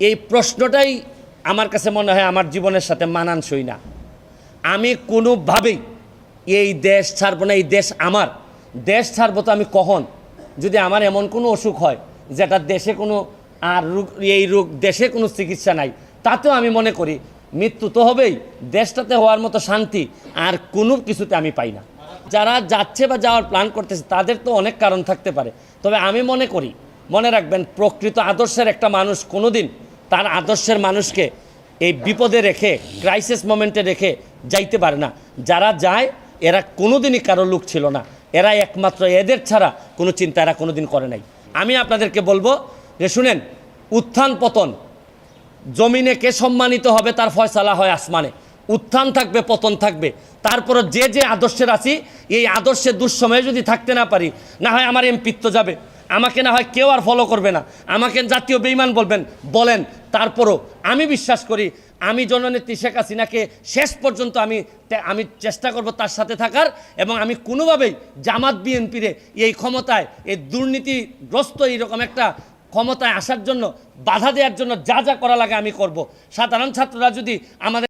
এই প্রশ্নটাই আমার কাছে মনে হয় আমার জীবনের সাথে মানানসই না। আমি কোনোভাবেই এই দেশ ছাড়বো না। এই দেশ আমার। দেশ ছাড়বো তো আমি কখন, যদি আমার এমন কোনো অসুখ হয় যেটা দেশে কোনো আর এই রোগ দেশে কোনো চিকিৎসা নাই, তাতেও আমি মনে করি মৃত্যু তো হবেই। দেশটাতে হওয়ার মতো শান্তি আর কোনো কিছুতে আমি পাই না। যারা যাচ্ছে বা যাওয়ার প্ল্যান করতেছে তাদের তো অনেক কারণ থাকতে পারে, তবে আমি মনে করি, মনে রাখবেন, প্রকৃত আদর্শের একটা মানুষ কোনোদিন তার আদর্শের মানুষকে এই বিপদে রেখে, ক্রাইসিস মোমেন্টে রেখে যাইতে পারে না। যারা যায় এরা কোনোদিনই কারো লোক ছিল না। এরা একমাত্র এদের ছাড়া কোনো চিন্তা এরা কোনোদিন করে নাই। আমি আপনাদেরকে বলবো যে শুনেন, উত্থান পতন, জমিনে কে সম্মানিত হবে তার ফয়সালা হয় আসমানে। উত্থান থাকবে, পতন থাকবে। তারপরও যে যে আদর্শের আছি, এই আদর্শের দুঃসময়ে যদি থাকতে না পারি, না হয় আমার এমপিত্ব যাবে, আমাকে না হয় কেউ আর ফলো করবে না, আমাকে জাতীয় বেঈমান বলেন। তারপরও আমি বিশ্বাস করি আমি জননেত্রী শেখ হাসিনাকে শেষ পর্যন্ত আমি চেষ্টা করব তার সাথে থাকার, এবং আমি কোনোভাবেই জামাত বিএনপিরে এই ক্ষমতায়, এই দুর্নীতিগ্রস্ত এইরকম একটা ক্ষমতায় আসার জন্য, বাধা দেওয়ার জন্য যা যা করা লাগে আমি করব। সাধারণ ছাত্ররা যদি আমাদের